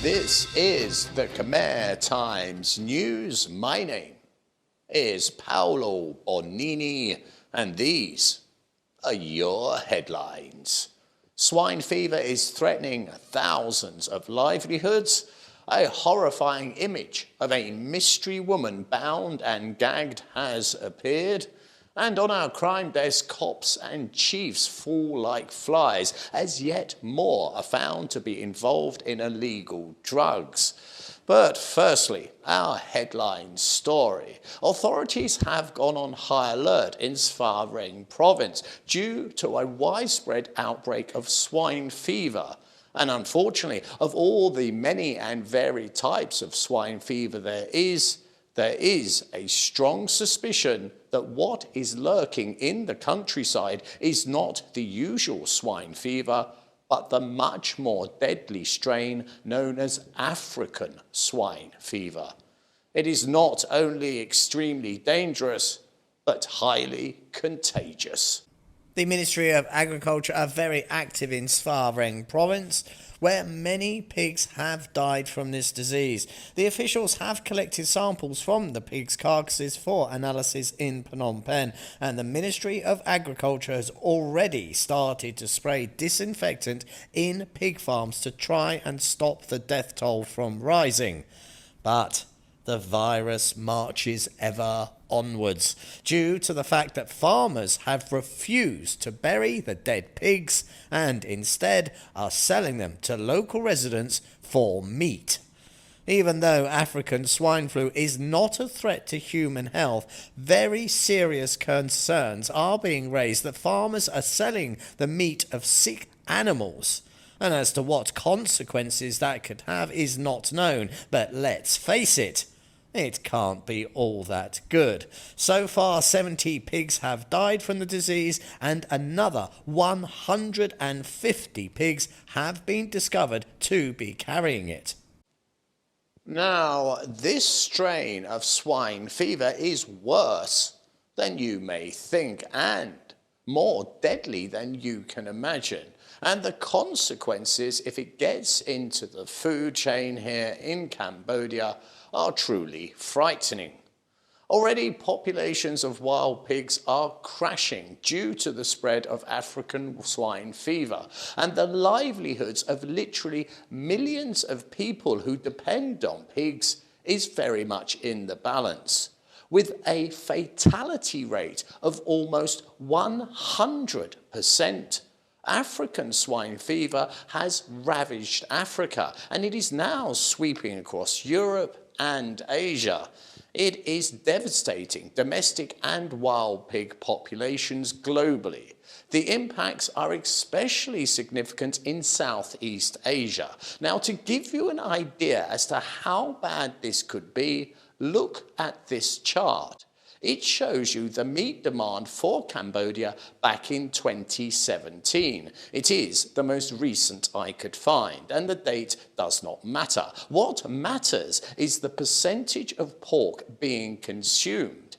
This is the Khmer Times News. My name is Paolo Bonini, and these are your headlines. Swine fever is threatening thousands of livelihoods. A horrifying image of a mystery woman bound and gagged has appeared. And on our crime desk, cops and chiefs fall like flies, as yet more are found to be involved in illegal drugs. But firstly, our headline story. Authorities have gone on high alert in Swine province due to a widespread outbreak of swine fever. And unfortunately, of all the many and varied types of swine fever there is a strong suspicion that what is lurking in the countryside is not the usual swine fever, but the much more deadly strain known as African swine fever. It is not only extremely dangerous, but highly contagious. The Ministry of Agriculture are very active in Swine province, where many pigs have died from this disease. The officials have collected samples from the pigs' carcasses for analysis in Phnom Penh, and the Ministry of Agriculture has already started to spray disinfectant in pig farms to try and stop the death toll from rising. But the virus marches ever onwards, due to the fact that farmers have refused to bury the dead pigs and instead are selling them to local residents for meat. Even though African swine flu is not a threat to human health, very serious concerns are being raised that farmers are selling the meat of sick animals. And as to what consequences that could have is not known, but let's face it, it can't be all that good. So far, 70 pigs have died from the disease, and another 150 pigs have been discovered to be carrying it. Now, this strain of swine fever is worse than you may think and more deadly than you can imagine. And the consequences, if it gets into the food chain here in Cambodia, are truly frightening. Already, populations of wild pigs are crashing due to the spread of African swine fever, and the livelihoods of literally millions of people who depend on pigs is very much in the balance, with a fatality rate of almost 100%. African swine fever has ravaged Africa, and it is now sweeping across Europe and Asia. It is devastating domestic and wild pig populations globally. The impacts are especially significant in Southeast Asia. Now, to give you an idea as to how bad this could be, look at this chart. It shows you the meat demand for Cambodia back in 2017. It is the most recent I could find, and the date does not matter. What matters is the percentage of pork being consumed,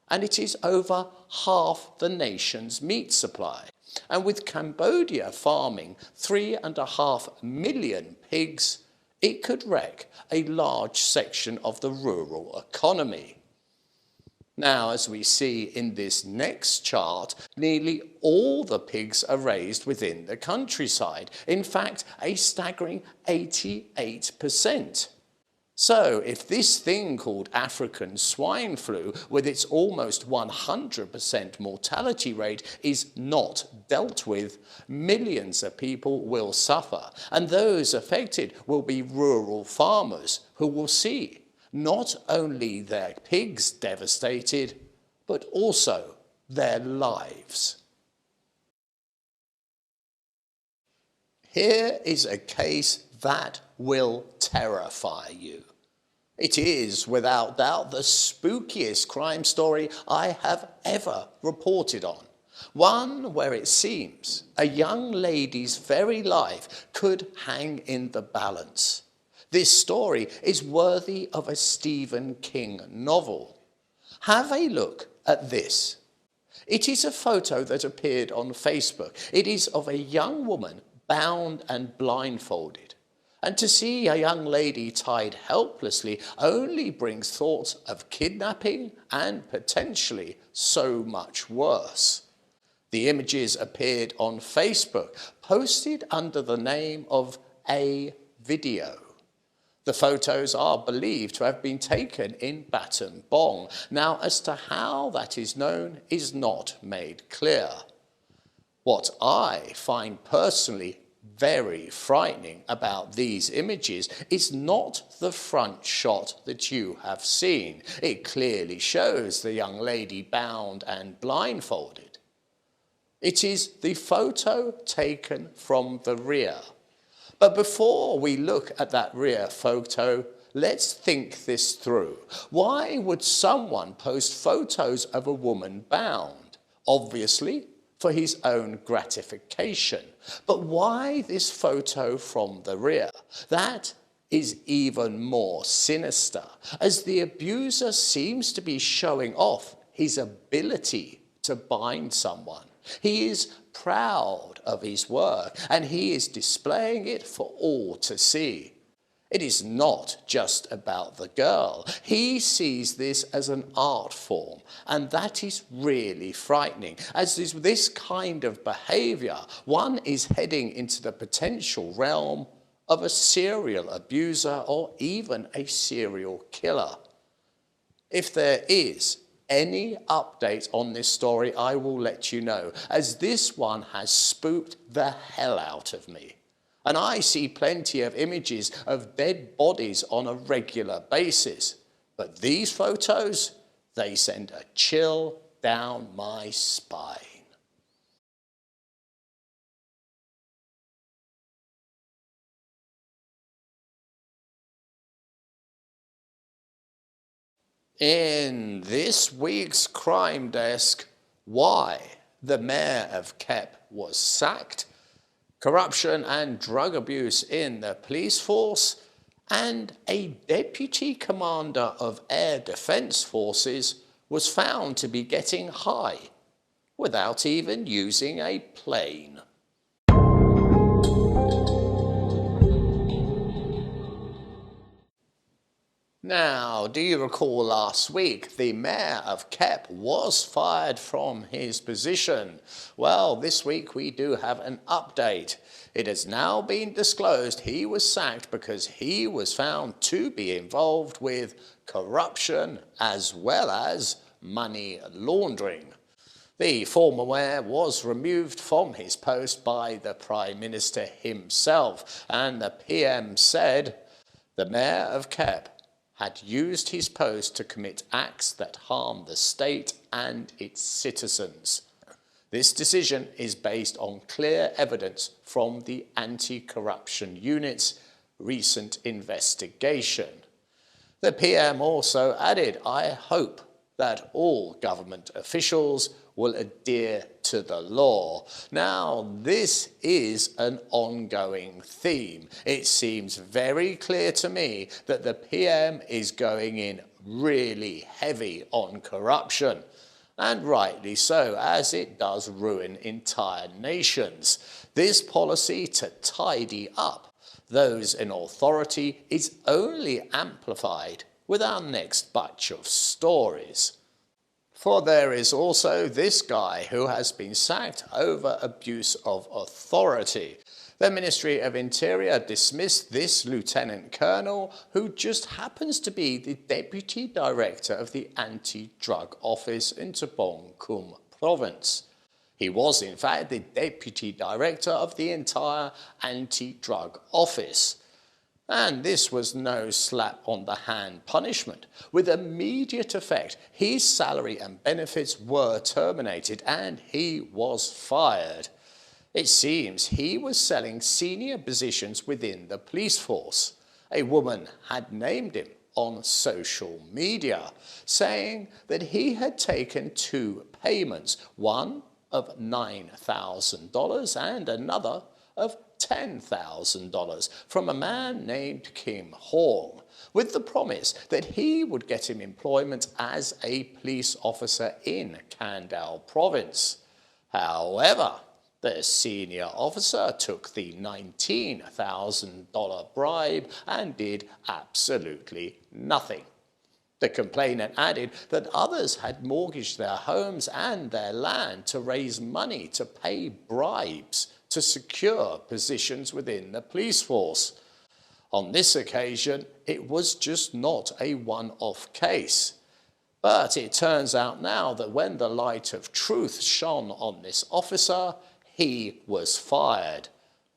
and it is over half the nation's meat supply. And with Cambodia farming 3.5 million pigs, it could wreck a large section of the rural economy. Now, as we see in this next chart, nearly all the pigs are raised within the countryside. In fact, a staggering 88%. So, if this thing called African swine flu, with its almost 100% mortality rate, is not dealt with, millions of people will suffer. And those affected will be rural farmers who will see not only their pigs devastated, but also their lives. Here is a case that will terrify you. It is, without doubt, the spookiest crime story I have ever reported on. One where it seems a young lady's very life could hang in the balance. This story is worthy of a Stephen King novel. Have a look at this. It is a photo that appeared on Facebook. It is of a young woman bound and blindfolded. And to see a young lady tied helplessly only brings thoughts of kidnapping and potentially so much worse. The images appeared on Facebook, posted under the name of a video. The photos are believed to have been taken in Battambang Bong. Now, as to how that is known is not made clear. What I find personally very frightening about these images is not the front shot that you have seen. It clearly shows the young lady bound and blindfolded. It is the photo taken from the rear. But before we look at that rear photo, let's think this through. Why would someone post photos of a woman bound? Obviously, for his own gratification. But why this photo from the rear? That is even more sinister, as the abuser seems to be showing off his ability to bind someone. He is proud of his work, and he is displaying it for all to see. It is not just about the girl. He sees this as an art form, and that is really frightening. As is this kind of behavior, one is heading into the potential realm of a serial abuser or even a serial killer. If there is any update on this story, I will let you know, as this one has spooked the hell out of me. And I see plenty of images of dead bodies on a regular basis. But these photos, they send a chill down my spine. In this week's Crime Desk, why the mayor of Kep was sacked, corruption and drug abuse in the police force, and a deputy commander of air defence forces was found to be getting high without even using a plane. Now, do you recall last week the mayor of Kep was fired from his position? Well, this week we do have an update. It has now been disclosed he was sacked because he was found to be involved with corruption as well as money laundering. The former mayor was removed from his post by the Prime Minister himself, and the PM said the mayor of Kep had used his post to commit acts that harm the state and its citizens. This decision is based on clear evidence from the anti-corruption unit's recent investigation. The PM also added, "I hope that all government officials will adhere to the law." Now, this is an ongoing theme. It seems very clear to me that the PM is going in really heavy on corruption, and rightly so, as it does ruin entire nations. This policy to tidy up those in authority is only amplified with our next batch of stories. For there is also this guy who has been sacked over abuse of authority. The Ministry of Interior dismissed this Lieutenant Colonel, who just happens to be the Deputy Director of the Anti-Drug Office in Tabong Kum Province. He was, in fact, the Deputy Director of the entire Anti-Drug Office. And this was no slap on the hand punishment. With immediate effect, his salary and benefits were terminated and he was fired. It seems he was selling senior positions within the police force. A woman had named him on social media, saying that he had taken two payments, one of $9,000 and another of $10,000 from a man named Kim Hong, with the promise that he would get him employment as a police officer in Kandal province. However, The senior officer took the $19,000 bribe and did absolutely nothing. The complainant added that others had mortgaged their homes and their land to raise money to pay bribes to secure positions within the police force. On this occasion, it was just not a one-off case. But it turns out now that when the light of truth shone on this officer, he was fired.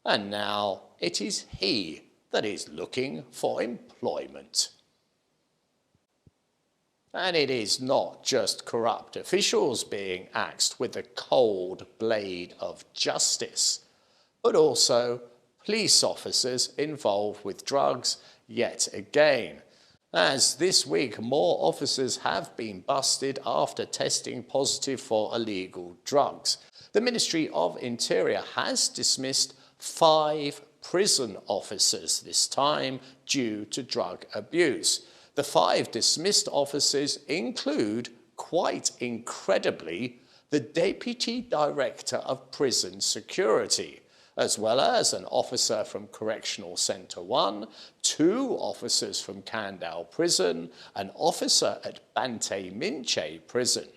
And now it is he that is looking for employment. And it is not just corrupt officials being axed with the cold blade of justice, but also police officers involved with drugs yet again, as this week more officers have been busted after testing positive for illegal drugs. The Ministry of Interior has dismissed 5 prison officers this time due to drug abuse. The 5 dismissed officers include, quite incredibly, the Deputy Director of Prison Security, as well as an officer from Correctional Centre 1, 2 officers from Kandal Prison, an officer at Bante Minche Prison.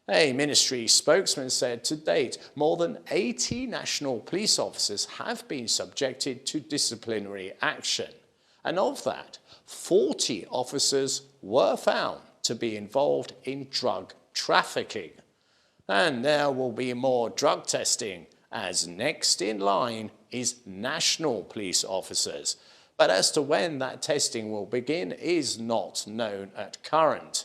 A ministry spokesman said to date, more than 80 national police officers have been subjected to disciplinary action, and of that, 40 officers were found to be involved in drug trafficking. And there will be more drug testing, as next in line is national police officers. But as to when that testing will begin is not known at current.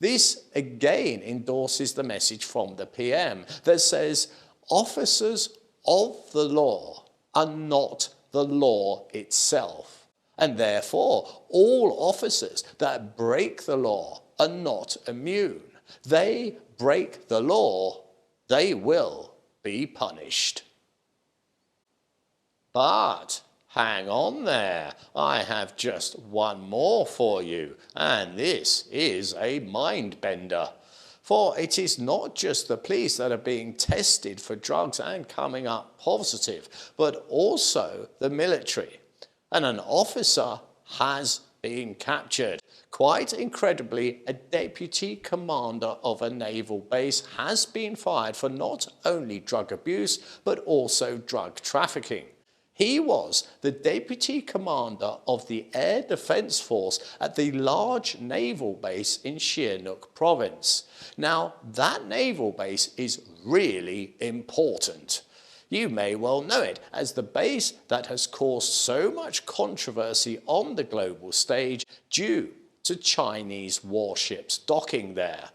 This again endorses the message from the PM that says officers of the law are not the law itself, and therefore all officers that break the law are not immune. They break the law, they will be punished. But hang on there, I have just one more for you, and this is a mind bender. For it is not just the police that are being tested for drugs and coming up positive, but also the military. And an officer has been captured. Quite incredibly, a deputy commander of a naval base has been fired for not only drug abuse, but also drug trafficking. He was the deputy commander of the Air Defence Force at the large naval base in Sihanouk province. Now, that naval base is really important. You may well know it as the base that has caused so much controversy on the global stage due to Chinese warships docking there.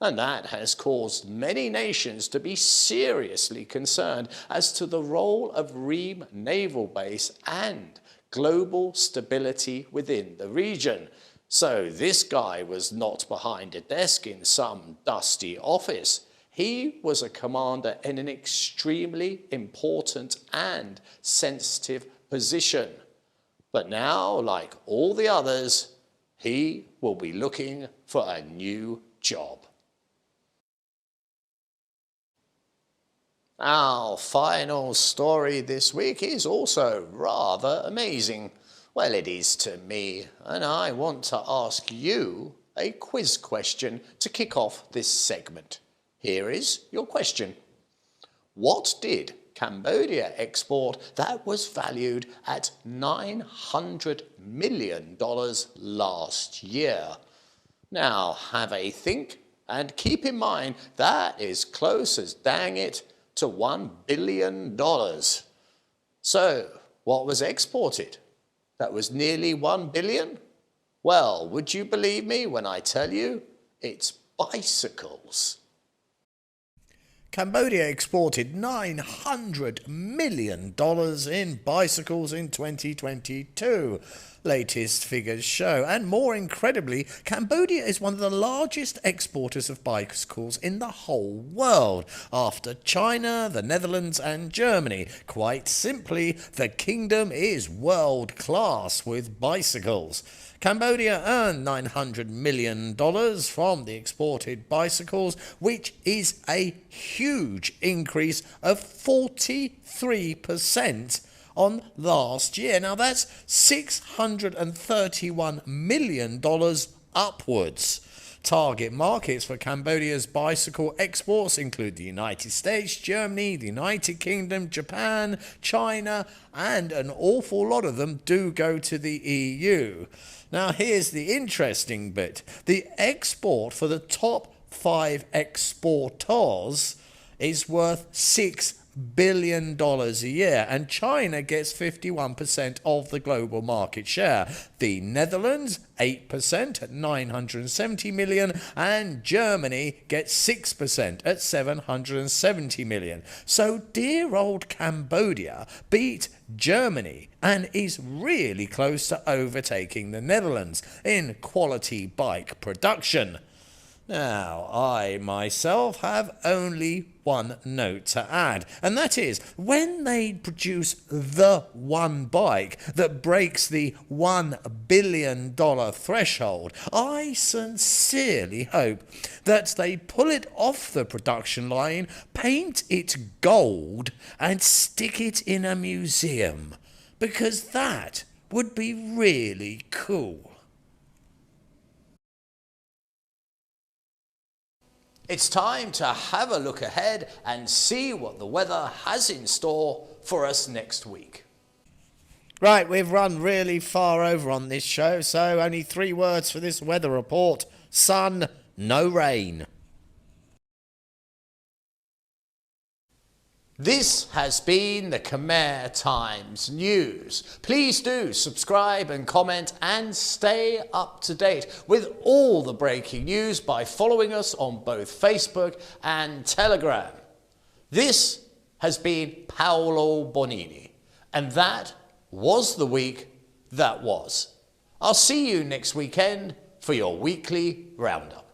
And that has caused many nations to be seriously concerned as to the role of Ream Naval Base and global stability within the region. So this guy was not behind a desk in some dusty office. He was a commander in an extremely important and sensitive position. But now, like all the others, he will be looking for a new job. Our final story this week is also rather amazing. Well, it is to me, and I want to ask you a quiz question to kick off this segment. Here is your question. What did Cambodia export that was valued at $900 million last year? Now, have a think, and keep in mind that is close as dang it to $1 billion. So, what was exported? That was nearly $1 billion? Well, would you believe me when I tell you it's bicycles? Cambodia exported $900 million in bicycles in 2022. Latest figures show, and more incredibly, Cambodia is one of the largest exporters of bicycles in the whole world, after China, the Netherlands and Germany. Quite simply, the kingdom is world class with bicycles. Cambodia earned $900 million from the exported bicycles, which is a huge huge increase of 43% on last year. Now that's $631 million upwards. Target markets for Cambodia's bicycle exports include the United States, Germany, the United Kingdom, Japan, China, and an awful lot of them do go to the EU. Now here's the interesting bit. The export for the top 5 exporters is worth $6 billion a year, and China gets 51% of the global market share. The Netherlands 8% at 970 million, and Germany gets 6% at 770 million. So dear old Cambodia beat Germany and is really close to overtaking the Netherlands in quality bike production. Now, I myself have only one note to add, and that is, when they produce the one bike that breaks the $1 billion threshold, I sincerely hope that they pull it off the production line, paint it gold, and stick it in a museum, because that would be really cool. It's time to have a look ahead and see what the weather has in store for us next week. Right, we've run really far over on this show, so only 3 words for this weather report. Sun, no rain. This has been the Khmer Times News. Please do subscribe and comment and stay up to date with all the breaking news by following us on both Facebook and Telegram. This has been Paolo Bonini, and that was the week that was. I'll see you next weekend for your weekly Roundup.